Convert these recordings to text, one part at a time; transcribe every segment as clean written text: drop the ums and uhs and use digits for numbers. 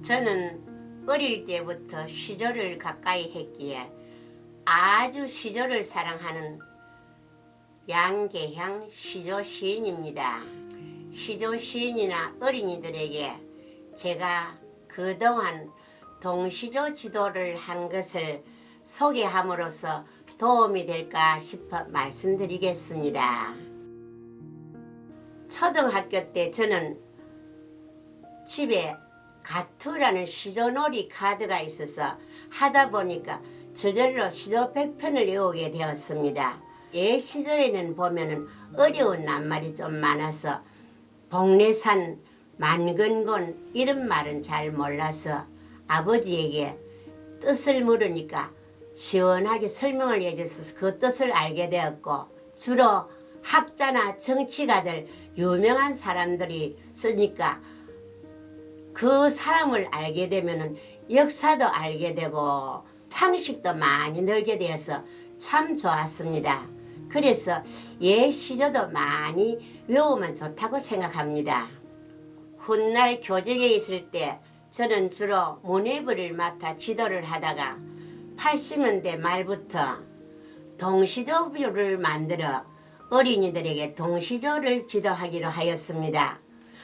저는 어릴 때부터 시조를 가까이 했기에 아주 시조를 사랑하는 양계향 시조 시인입니다. 시조 시인이나 어린이들에게 제가 그동안 동시조 지도를 한 것을 소개함으로써 도움이 될까 싶어 말씀드리겠습니다. 초등학교 때 저는 집에 가투라는 시조놀이 카드가 있어서 하다 보니까 저절로 시조 100편을 외우게 되었습니다. 예 시조에는 보면은 어려운 낱말이 좀 많아서 복례산, 만근곤 이런 말은 잘 몰라서 아버지에게 뜻을 물으니까 시원하게 설명을 해주셔서 그 뜻을 알게 되었고, 주로 학자나 정치가들 유명한 사람들이 쓰니까 그 사람을 알게 되면은 역사도 알게 되고 상식도 많이 늘게 되어서 참 좋았습니다. 그래서 예 시조도 많이 외우면 좋다고 생각합니다. 훗날 교직에 있을 때 저는 주로 문예부를 맡아 지도를 하다가 80년대 말부터 동시조부를 만들어 어린이들에게 동시조를 지도하기로 하였습니다.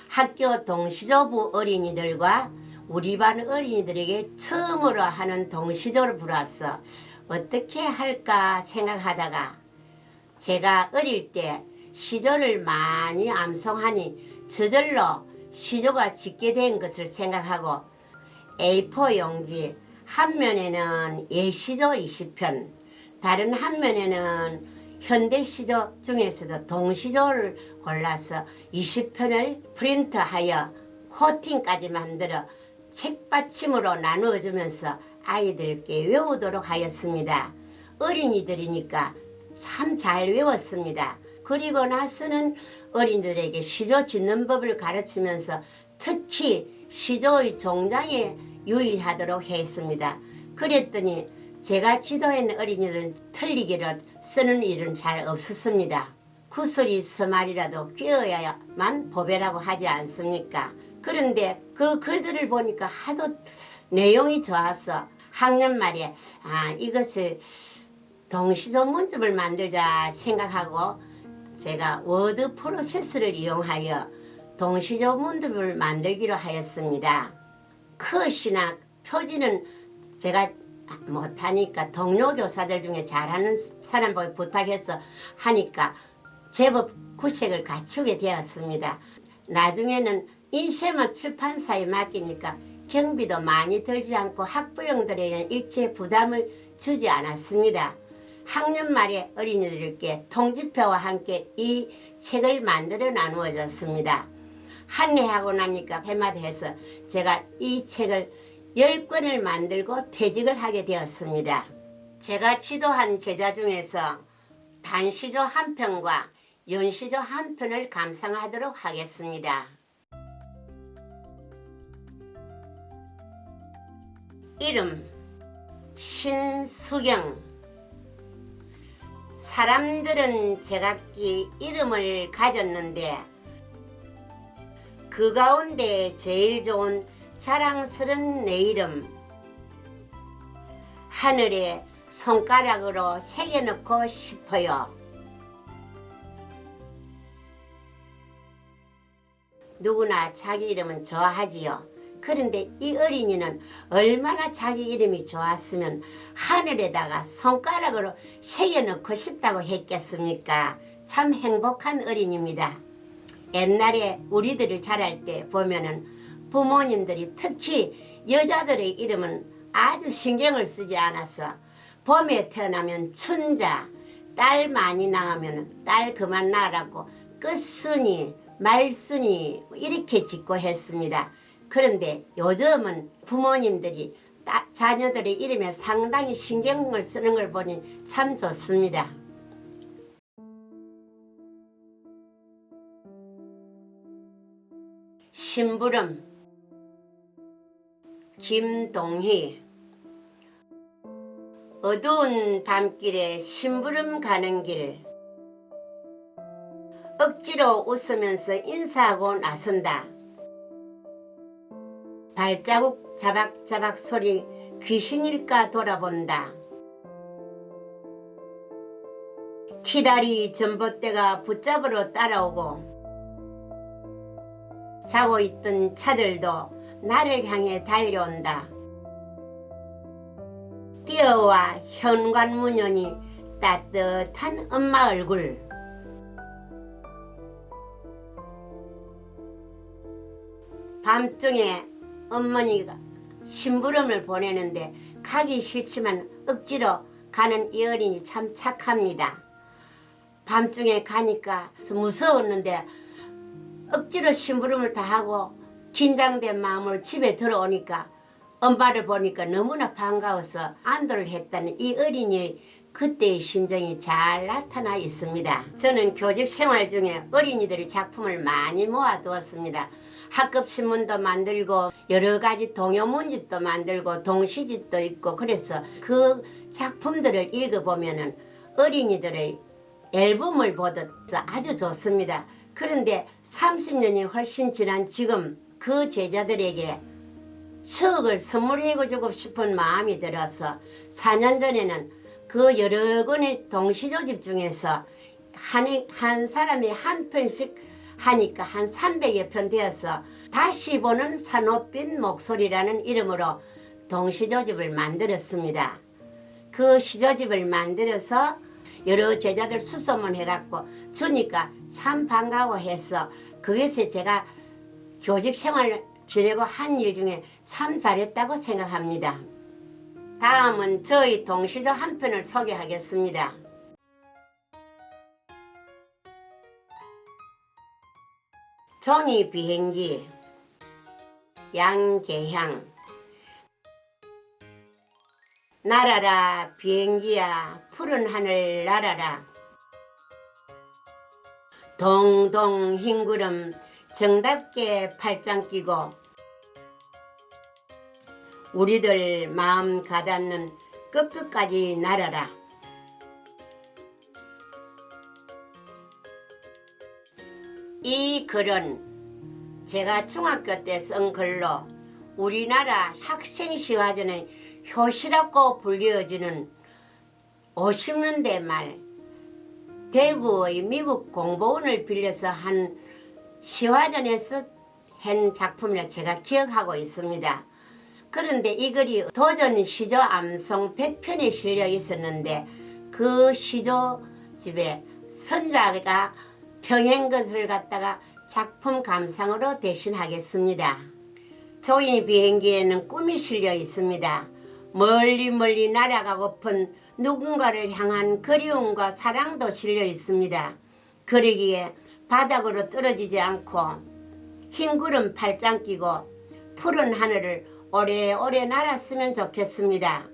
학교 동시조부 어린이들과 우리 반 어린이들에게 처음으로 하는 동시조를 불어서 어떻게 할까 생각하다가 제가 어릴 때 시조를 많이 암송하니 저절로 시조가 짓게 된 것을 생각하고 A4 용지 한 면에는 예시조 20편, 다른 한 면에는 현대시조 중에서도 동시조를 골라서 20편을 프린트하여 코팅까지 만들어 책받침으로 나누어주면서 아이들께 외우도록 하였습니다. 어린이들이니까 참 잘 외웠습니다. 그리고 나서는 어린이들에게 시조 짓는 법을 가르치면서 특히 시조의 종장에 유의하도록 했습니다. 그랬더니 제가 지도한 어린이들은 틀리기를 쓰는 일은 잘 없었습니다. 구슬이 서말이라도 꿰어야만 보배라고 하지 않습니까? 그런데 그 글들을 보니까 하도 내용이 좋아서 학년 말에 이것을 동시조 문집을 만들자 생각하고 제가 워드 프로세스를 이용하여 동시조 문집을 만들기로 하였습니다. 컷이나 표지는 제가 못하니까 동료 교사들 중에 잘하는 사람 보고 부탁해서 하니까 제법 구색을 갖추게 되었습니다. 나중에는 인쇄만 출판사에 맡기니까 경비도 많이 들지 않고 학부형들에게는 일체 부담을 주지 않았습니다. 학년 말에 어린이들께 통지표와 함께 이 책을 만들어 나누어 줬습니다. 한 해 하고 나니까 해마다 해서 제가 이 책을 10권을 만들고 퇴직을 하게 되었습니다. 제가 지도한 제자 중에서 단시조 한 편과 연시조 한 편을 감상하도록 하겠습니다. 이름 신수경. 사람들은 제각기 이름을 가졌는데 그 가운데 제일 좋은 자랑스러운 내 이름 하늘에 손가락으로 새겨놓고 싶어요. 누구나 자기 이름은 좋아하지요. 그런데 이 어린이는 얼마나 자기 이름이 좋았으면 하늘에다가 손가락으로 새겨놓고 싶다고 했겠습니까? 참 행복한 어린이입니다. 옛날에 우리들을 자랄 때 보면은 부모님들이 특히 여자들의 이름은 아주 신경을 쓰지 않아서 봄에 태어나면 춘자, 딸 많이 낳으면 딸 그만 낳으라고 끝순이, 말순이 이렇게 짓고 했습니다. 그런데 요즘은 부모님들이 자녀들의 이름에 상당히 신경을 쓰는 걸 보니 참 좋습니다. 심부름 김동희. 어두운 밤길에 심부름 가는 길, 억지로 웃으면서 인사하고 나선다. 발자국 자박자박 소리 귀신일까 돌아본다. 기다리 전봇대가 붙잡으러 따라오고 자고 있던 차들도 나를 향해 달려온다. 뛰어와 현관문연이 따뜻한 엄마 얼굴. 밤중에 어머니가 심부름을 보내는데 가기 싫지만 억지로 가는 이 어린이 참 착합니다. 밤중에 가니까 무서웠는데 억지로 심부름을 다 하고 긴장된 마음으로 집에 들어오니까 엄마를 보니까 너무나 반가워서 안도를 했다는 이 어린이의 그때의 심정이 잘 나타나 있습니다. 저는 교직 생활 중에 어린이들의 작품을 많이 모아두었습니다. 학급 신문도 만들고 여러 가지 동요 문집도 만들고 동시집도 있고 그래서 그 작품들을 읽어보면은 어린이들의 앨범을 보듯 아주 좋습니다. 그런데 30년이 훨씬 지난 지금 그 제자들에게 추억을 선물해주고 싶은 마음이 들어서 4년 전에는 그 여러 권의 동시조집 중에서 한 사람이 한 편씩 하니까 한 300여 편 되어서 다시 보는 산호빛 목소리라는 이름으로 동시조집을 만들었습니다. 그 시조집을 만들어서 여러 제자들 수소문 해갖고 주니까 참 반가워해서 그것에 제가 교직 생활 지내고 한 일 중에 참 잘했다고 생각합니다. 다음은 저희 동시조 한 편을 소개하겠습니다. 종이 비행기. 양계향. 날아라 비행기야 푸른 하늘 날아라. 동동 흰 구름 정답게 팔짱 끼고 우리들 마음 가닿는 끝끝까지 날아라. 이 글은 제가 중학교 때 쓴 글로 우리나라 학생시화전의 효시라고 불리어지는 50년대 말 대구의 미국 공보원을 빌려서 한 시화전에서 한 작품이라 제가 기억하고 있습니다. 그런데 이 글이 도전 시조 암송 100편에 실려 있었는데 그 시조집에 선자가 평행 것을 갖다가 작품 감상으로 대신하겠습니다. 종이 비행기에는 꿈이 실려 있습니다. 멀리 멀리 날아가고픈 누군가를 향한 그리움과 사랑도 실려 있습니다. 그러기에 바닥으로 떨어지지 않고 흰 구름 팔짱 끼고 푸른 하늘을 오래오래 날았으면 좋겠습니다.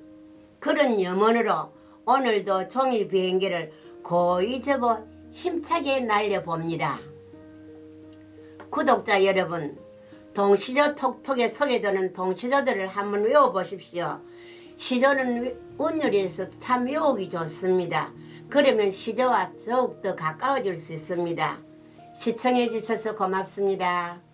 그런 염원으로 오늘도 종이 비행기를 고이 접어 힘차게 날려봅니다. 구독자 여러분, 동시조 톡톡에 소개되는 동시조들을 한번 외워보십시오. 시조는 운율에서 참 외우기 좋습니다. 그러면 시조와 더욱더 가까워질 수 있습니다. 시청해 주셔서 고맙습니다.